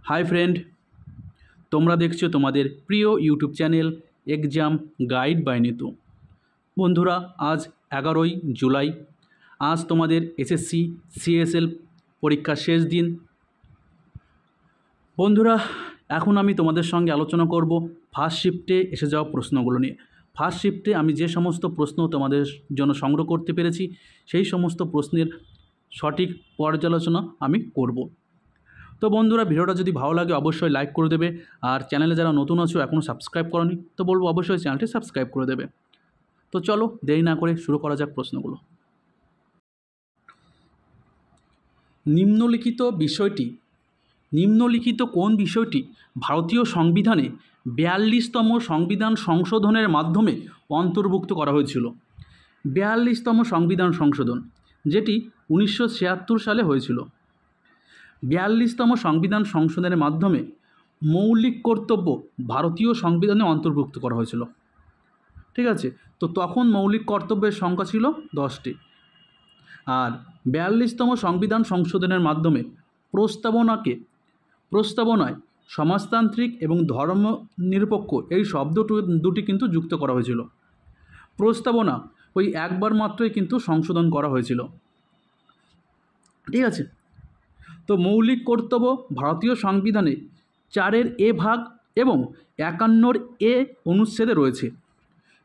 Hi friend, তোমরা দেখছো তোমাদের প্রিয় YouTube channel exam guide by Nitu. বন্ধুরা, আজ 11ই জুলাই। আজ তোমাদের এসএসসি সিএসএল পরীক্ষার শেষ দিন। বন্ধুরা, এখন আমি তোমাদের সঙ্গে আলোচনা করব ফার্স্ট শিফটে এসে যাওয়া প্রশ্নগুলো নিয়ে। ফার্স্ট শিফটে আমি যে সমস্ত প্রশ্ন তোমাদের জন্য সংগ্রহ করতে পেরেছি সেই সমস্ত প্রশ্নের সঠিক পর্যালোচনা আমি করব। তো বন্ধুরা, ভিডিওটা যদি ভালো লাগে অবশ্যই লাইক করে দেবে, আর চ্যানেলে যারা নতুন আছো এখনও সাবস্ক্রাইব করোনি তো বলবো অবশ্যই চ্যানেলটি সাবস্ক্রাইব করে দেবে। তো চলো দেরি না করে শুরু করা যাক প্রশ্নগুলো। নিম্নলিখিত কোন বিষয়টি ভারতীয় সংবিধানে 42তম সংবিধান সংশোধনের মাধ্যমে অন্তর্ভুক্ত করা হয়েছিল? 42তম সংবিধান সংশোধন, যেটি 1976 সালে হয়েছিল। 42তম সংবিধান সংশোধনের মাধ্যমে মৌলিক কর্তব্য ভারতীয় সংবিধানে অন্তর্ভুক্ত করা হয়েছিল। ঠিক আছে, তো তখন মৌলিক কর্তব্যের সংখ্যা ছিল 10টি। আর 42তম সংবিধান সংশোধনের মাধ্যমে প্রস্তাবনায় সমাজতান্ত্রিক এবং ধর্মনিরপেক্ষ এই শব্দ দুটি কিন্তু যুক্ত করা হয়েছিল। প্রস্তাবনা ওই একবার মাত্রই কিন্তু সংশোধন করা হয়েছিল। ঠিক আছে, তো মৌলিক কর্তব্য ভারতীয় সংবিধানে 4 এ ভাগ এবং 51 এ অনুচ্ছেদে রয়েছে।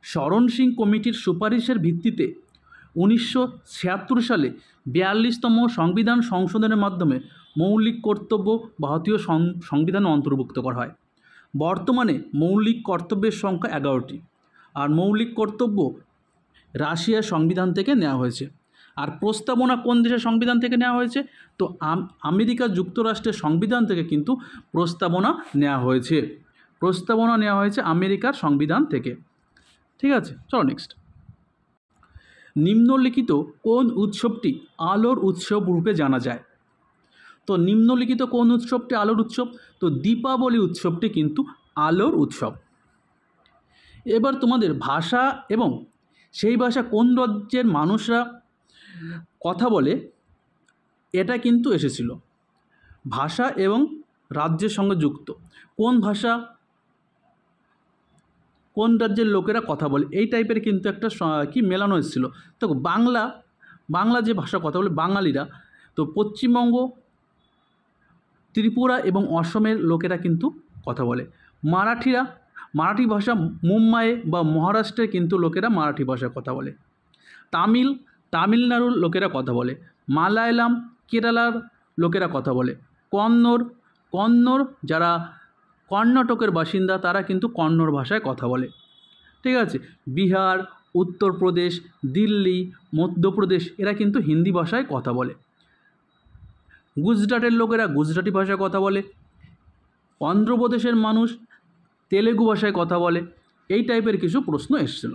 শরণ সিং কমিটির সুপারিশের ভিত্তিতে 1976 সালে 42তম সংবিধান সংশোধনের মাধ্যমে মৌলিক কর্তব্য ভারতীয় সংবিধানে অন্তর্ভুক্ত করা হয়। বর্তমানে মৌলিক কর্তব্যের সংখ্যা 11টি। আর মৌলিক কর্তব্য রাশিয়ার সংবিধান থেকে নেওয়া হয়েছে। আর প্রস্তাবনা কোন দেশের সংবিধান থেকে নেওয়া হয়েছে? তো আমেরিকা যুক্তরাষ্ট্রের সংবিধান থেকে কিন্তু প্রস্তাবনা নেওয়া হয়েছে আমেরিকার সংবিধান থেকে। ঠিক আছে, চলো নেক্সট। নিম্নলিখিত কোন উৎসবটি আলোর উৎসব রূপে জানা যায়? তো নিম্নলিখিত কোন উৎসবটি আলোর উৎসব? তো দীপাবলি উৎসবটি কিন্তু আলোর উৎসব। এবার তোমাদের ভাষা এবং সেই ভাষা কোন রাজ্যের মানুষরা কথা বলে এটা কিন্তু এসেছিল। ভাষা এবং রাজ্যের সঙ্গে যুক্ত কোন ভাষা কোন রাজ্যের লোকেরা কথা বলে এই টাইপের কিন্তু একটা মেলানো এসেছিলো। তো বাংলা যে ভাষা কথা বলে বাঙালিরা, তো পশ্চিমবঙ্গ, ত্রিপুরা এবং অসমের লোকেরা কিন্তু কথা বলে। মারাঠি ভাষা মুম্বাইয়ে বা মহারাষ্ট্রে কিন্তু লোকেরা মারাঠি ভাষায় কথা বলে। তামিলনাড়ুর লোকেরা কথা বলে। মালায়ালাম, কেরালার লোকেরা কথা বলে। কন্নড় যারা কর্ণাটকের বাসিন্দা তারা কিন্তু কন্নড় ভাষায় কথা বলে। ঠিক আছে, বিহার, উত্তরপ্রদেশ, দিল্লি, মধ্যপ্রদেশ এরা কিন্তু হিন্দি ভাষায় কথা বলে। গুজরাটের লোকেরা গুজরাটি ভাষায় কথা বলে। অন্ধ্রপ্রদেশের মানুষ তেলেগু ভাষায় কথা বলে। এই টাইপের কিছু প্রশ্ন এসেছিল।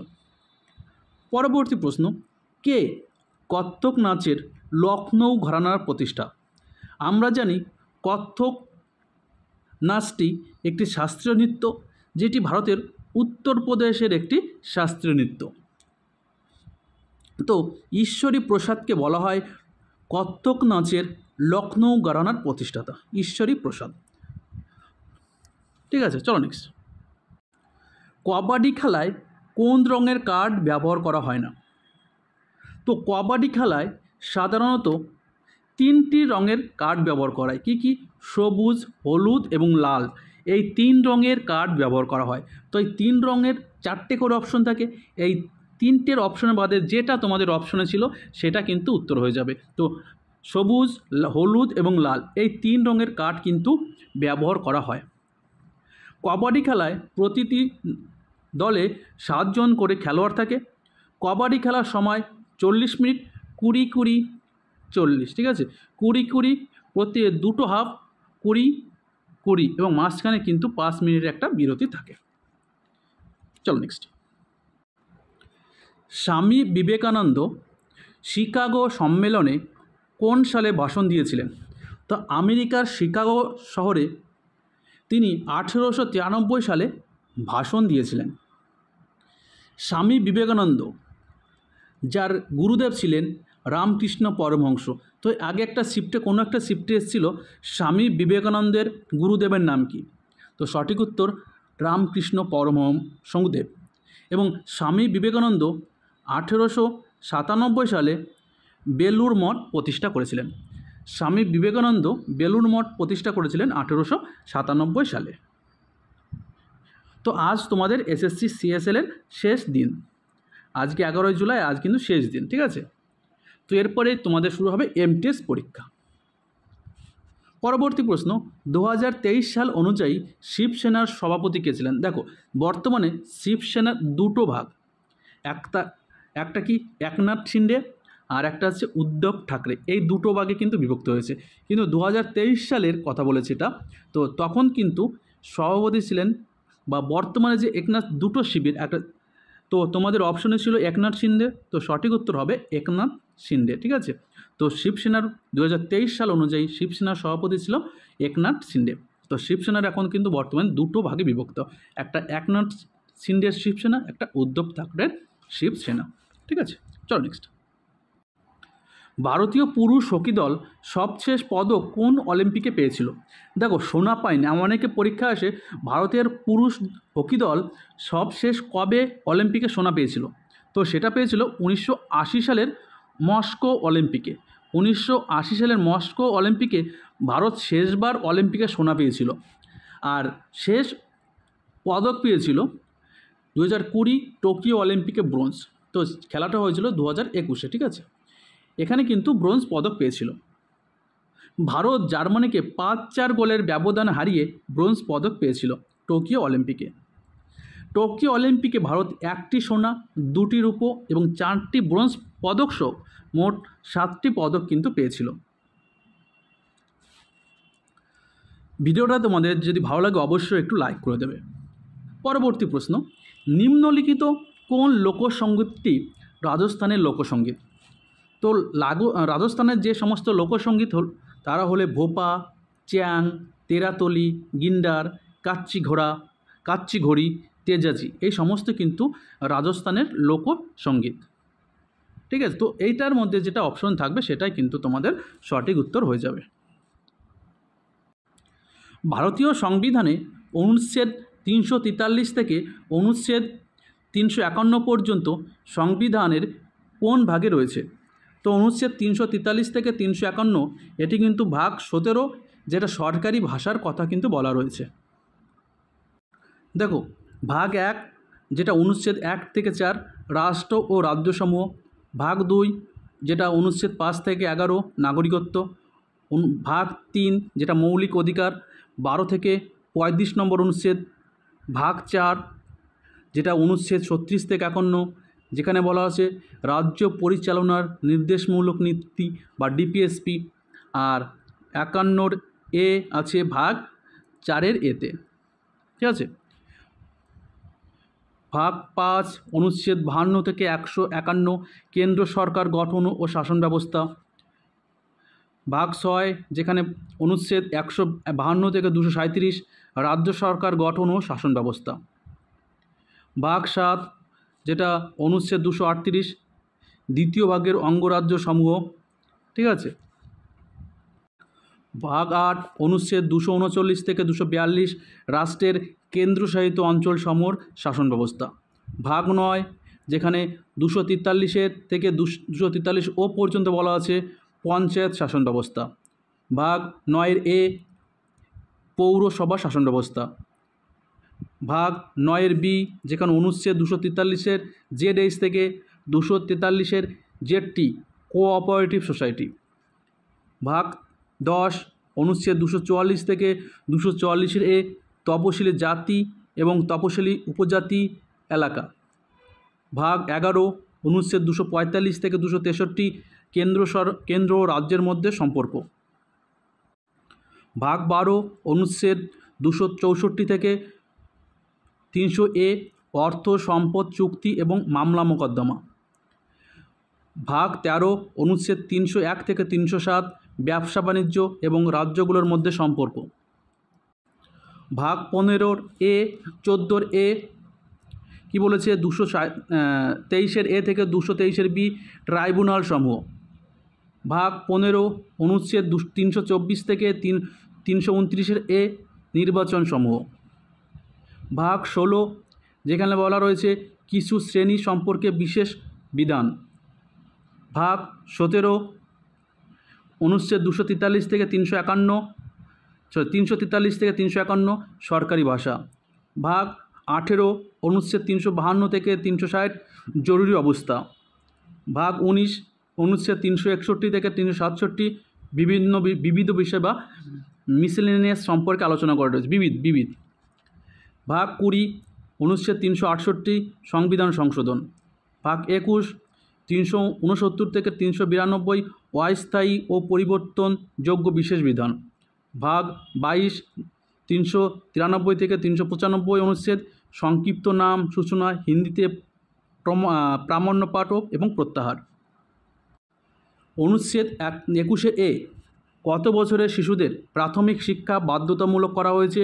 পরবর্তী প্রশ্ন, কে কত্থক নাচের লখনৌ ঘরানার প্রতিষ্ঠা? আমরা জানি কত্থক নাচটি একটি শাস্ত্রীয় নৃত্য, যেটি ভারতের উত্তরপ্রদেশের একটি শাস্ত্রীয় নৃত্য। তো ঈশ্বরী প্রসাদকে বলা হয় কত্থক নাচের লখনৌ ঘরানার প্রতিষ্ঠাতা, ঈশ্বরী প্রসাদ। ঠিক আছে, চলো নেক্সট। কবাডি খেলায় কোন রঙের কার্ড ব্যবহার করা হয় না? তো কবাডি খেলায় সাধারণত 3টি রঙের কার্ড ব্যবহার করা হয়। কী? সবুজ, হলুদ এবং লাল, এই 3 রঙের কার্ড ব্যবহার করা হয়। তো এই 3 রঙের 4টে করে অপশন থাকে। এই 3টের অপশনের বাদে যেটা তোমাদের অপশনে ছিল সেটা কিন্তু উত্তর হয়ে যাবে। তো সবুজ, হলুদ এবং লাল এই 3 রঙের কার্ড কিন্তু ব্যবহার করা হয়। কবাডি খেলায় প্রতিটি দলে 7 জন করে খেলোয়াড় থাকে। কবাডি খেলার সময় 40 মিনিট, 20-20, 40। ঠিক আছে, 20-20 প্রতি 2টো হাফ, 20-20 এবং মাঝখানে কিন্তু 5 মিনিটের একটা বিরতি থাকে। চলো নেক্সট। স্বামী বিবেকানন্দ শিকাগো সম্মেলনে কোন সালে ভাষণ দিয়েছিলেন? তো আমেরিকার শিকাগো শহরে তিনি 1893 সালে ভাষণ দিয়েছিলেন। স্বামী বিবেকানন্দ যার গুরুদেব ছিলেন রামকৃষ্ণ পরমহংস, তো আগে একটা শিফটে কোনো একটা শিফটে এসেছিল স্বামী বিবেকানন্দের গুরুদেবের নাম কি? তো সঠিক উত্তর রামকৃষ্ণ পরমহংসদেব। এবং স্বামী বিবেকানন্দ 1897 সালে বেলুড় মঠ প্রতিষ্ঠা করেছিলেন। স্বামী বিবেকানন্দ বেলুড় মঠ প্রতিষ্ঠা করেছিলেন 1897 সালে। তো আজ তোমাদের এসএসসি সিএসএলের শেষ দিন, আজকে 11 জুলাই, আজ কিন্তু শেষ দিন, ঠিক আছে। তো এরপরে তোমাদের শুরু হবে এমটিএস পরীক্ষা। পরবর্তী প্রশ্ন, 2023 সাল অনুযায়ী শিবসেনার সভাপতি কে ছিলেন? দেখো, বর্তমানে শিবসেনার দুটো ভাগ, একটা কি একনাথ শিন্ডে আর একটা হচ্ছে উদ্ধব ঠাকরে, এই দুটো ভাগে কিন্তু বিভক্ত হয়েছে। কিন্তু 2023 সালের কথা বলেছে এটা, তো তখন কিন্তু সভাপতি ছিলেন বা বর্তমানে যে একনাথ, দুটো শিবির, একটা, তো তোমাদের অপশনে ছিল একনাথ শিন্ডে, তো সঠিক উত্তর হবে একনাথ শিন্ডে, ঠিক আছে। তো শিবসেনার 2023 সাল অনুযায়ী শিবসেনার সভাপতি ছিল একনাথ শিন্ডে। তো শিবসেনার এখন কিন্তু বর্তমানে দুটো ভাগে বিভক্ত, একটা একনাথ শিন্ডের শিবসেনা, একটা উদ্ধব ঠাকরের শিবসেনা, ঠিক আছে। চলো নেক্সট। ভারতীয় পুরুষ হকি দল সবশেষ পদক কোন অলিম্পিকে পেয়েছিল? দেখো, সোনা পায়নি, অনেকে পরীক্ষা আসে ভারতের পুরুষ হকি দল সবশেষ কবে অলিম্পিকে সোনা পেয়েছিল? তো সেটা পেয়েছিল 1980 সালের মস্কো অলিম্পিকে। 1980 সালের মস্কো অলিম্পিকে ভারত শেষবার অলিম্পিকে সোনা পেয়েছিল। আর শেষ পদক পেয়েছিল 2020 টোকিও অলিম্পিকে ব্রোঞ্জ। তো খেলাটা হয়েছিল 2021-এ, ঠিক আছে। এখানে কিন্তু ব্রোঞ্জ পদক পেয়েছিল। ভারত জার্মানিকে 5-4 গোলের ব্যবধান হারিয়ে ব্রোঞ্জ পদক পেয়েছিল টোকিও অলিম্পিকে। টোকিও অলিম্পিকে ভারত 1টি সোনা, 2টি রূপো এবং 4টি ব্রোঞ্জ পদক সহ মোট 7টি পদক কিন্তু পেয়েছিল। ভিডিওটা তোমাদের যদি ভালো লাগে অবশ্যই একটু লাইক করে দেবে। পরবর্তী প্রশ্ন, নিম্নলিখিত কোন লোকসঙ্গীতটি রাজস্থানের লোকসঙ্গীত? তো রাজস্থানের যে সমস্ত লোকসঙ্গীত তারা হলে ভোপা, চ্যাং, তেরাতলি, গিন্ডার, কাচ্চি ঘড়ি, তেজাজি, এই সমস্ত কিন্তু রাজস্থানের লোকসঙ্গীত, ঠিক আছে। তো এইটার মধ্যে যেটা অপশন থাকবে সেটাই কিন্তু তোমাদের সঠিক উত্তর হয়ে যাবে। ভারতীয় সংবিধানে অনুচ্ছেদ 343 থেকে অনুচ্ছেদ 351 পর্যন্ত সংবিধানের কোন ভাগে রয়েছে? তো অনুচ্ছেদ 343 থেকে 351 এটি কিন্তু ভাগ 17, যেটা সরকারি ভাষার কথা কিন্তু বলা রয়েছে। দেখো, ভাগ 1 যেটা অনুচ্ছেদ 1 থেকে 4 রাষ্ট্র ও রাজ্যসমূহ, ভাগ 2 যেটা অনুচ্ছেদ 5 থেকে 11 নাগরিকত্ব, ভাগ 3 যেটা মৌলিক অধিকার 12 থেকে 35 নম্বর অনুচ্ছেদ, ভাগ 4 যেটা অনুচ্ছেদ 36 থেকে 51 যেখানে বলা আছে রাজ্য পরিচালনার নির্দেশমূলক নীতি বা ডিপিএসপি, আর 51 এ আছে ভাগ 4 এতে, ঠিক আছে। ভাগ 5 অনুচ্ছেদ 52 থেকে 151 কেন্দ্র সরকার গঠন ও শাসন ব্যবস্থা, ভাগ 6 যেখানে অনুচ্ছেদ 152 থেকে 237 রাজ্য সরকার গঠন ও শাসন ব্যবস্থা, ভাগ 7 যেটা অনুচ্ছেদ 238 দ্বিতীয় ভাগের অঙ্গরাজ্য সমূহ, ঠিক আছে। ভাগ 8 অনুচ্ছেদ 239 থেকে 242 রাষ্ট্রের কেন্দ্রশাসিত অঞ্চল সমূহের শাসন ব্যবস্থা, ভাগ 9 যেখানে 243 থেকে 243 ও পর্যন্ত বলা আছে পঞ্চায়েত শাসন ব্যবস্থা, ভাগ 9 এ পৌরসভা শাসন ব্যবস্থা, ভাগ 9 বি যেখানে অনুচ্ছেদ 243 জেড থেকে 243 জেডটি কোঅপারেটিভ সোসাইটি, ভাগ 10 অনুচ্ছেদ 244 থেকে 244 এ তপশিলি জাতি এবং তপশিলি উপজাতি এলাকা, ভাগ 11 অনুচ্ছেদ 245 থেকে 263 কেন্দ্র ও রাজ্যের মধ্যে সম্পর্ক, ভাগ 12 অনুচ্ছেদ 264 থেকে 300 এ অর্থ সম্পদ চুক্তি এবং মামলা মোকদ্দমা, ভাগ 13 অনুচ্ছেদ 301 থেকে 307 ব্যবসা বাণিজ্য এবং রাজ্যগুলোর মধ্যে সম্পর্ক, ভাগ 15 এ 14 এ কি বলেছে 223 এ থেকে 223 বি ট্রাইব্যুনাল সমূহ, ভাগ 15 অনুচ্ছেদ 324 থেকে 329 এ নির্বাচন সমূহ। ভাগ 16 যেখানে বলা রয়েছে কিছু শ্রেণী সম্পর্কে বিশেষ বিধান। ভাগ 17 অনুচ্ছেদ 243 থেকে 343 থেকে 351 সরকারি ভাষা। ভাগ 18 অনুচ্ছেদ 352 থেকে 360 জরুরি অবস্থা। ভাগ 19 অনুচ্ছেদ 361 থেকে 367 বিবিধ বিষয় বা মিসেলেনিয়াস সম্পর্কে আলোচনা করা রয়েছে। বিবিধ। ভাগ 20 অনুচ্ছেদ 368 সংবিধান সংশোধন। ভাগ 21 369 থেকে 392 অস্থায়ী ও পরিবর্তনযোগ্য বিশেষ বিধান। ভাগ 22 393 থেকে 395 অনুচ্ছেদ সংক্ষিপ্ত নাম সূচনা হিন্দিতে প্রামাণ্য পাঠ এবং প্রত্যাহার। অনুচ্ছেদ 21 কত বছরের শিশুদের প্রাথমিক শিক্ষা বাধ্যতামূলক করা হয়েছে?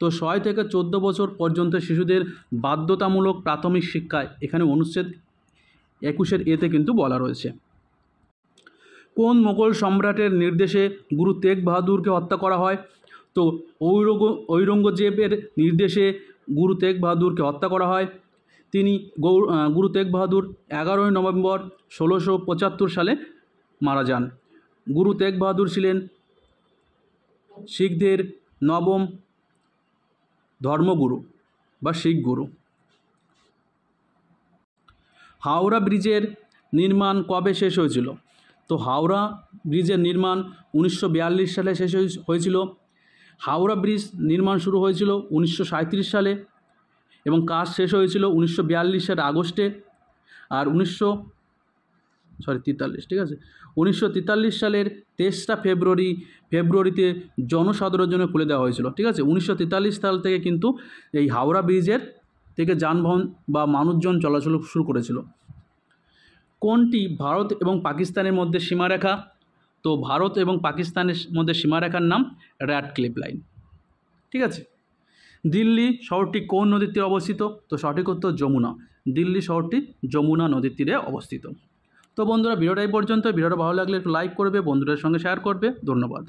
তো 6 থেকে 14 বছর পর্যন্ত শিশুদের বাধ্যতামূলক প্রাথমিক শিক্ষায় এখানে অনুচ্ছেদ 21 এতে কিন্তু বলা রয়েছে। কোন মোগল সম্রাটের নির্দেশে গুরু তেগ বাহাদুরকে হত্যা করা হয়? তো ঔরঙ্গজেবের নির্দেশে গুরু তেগ বাহাদুরকে হত্যা করা হয়। তিনি গুরু তেগ বাহাদুর 11 নভেম্বর 1675 সালে মারা যান। গুরু তেগ বাহাদুর ছিলেন শিখদের নবম ধর্মগুরু বা শিখ গুরু। হাওড়া ব্রিজের নির্মাণ কবে শেষ হয়েছিল? তো হাওড়া ব্রিজের নির্মাণ 1942 সালে শেষ হয়েছিল। হাওড়া ব্রিজ নির্মাণ শুরু হয়েছিল 1937 সালে এবং কাজ শেষ হয়েছিল 1942 সালের আগস্টে। আর 1943 সালের 23 ফেব্রুয়ারিতে জনসাধারণের জন্য খুলে দেওয়া হয়েছিল। ঠিক আছে, 1943 সাল থেকে কিন্তু এই হাওড়া ব্রিজের থেকে যানবাহন বা মানুষজন চলাচল শুরু করেছিল। কোনটি ভারত এবং পাকিস্তানের মধ্যে সীমারেখা? তো ভারত এবং পাকিস্তানের মধ্যে সীমারেখার নাম র্যাডক্লিফ লাইন। ঠিক আছে। দিল্লি শহরটি কোন নদীর তীরে অবস্থিত? তো সঠিক উত্তর যমুনা। দিল্লি শহরটি যমুনা নদীর তীরে অবস্থিত। তো বন্ধুরা ভিডিওটা এই পর্যন্ত। ভিডিওটা ভালো লাগলে একটু লাইক করবে, বন্ধুদের সঙ্গে শেয়ার করবে। ধন্যবাদ।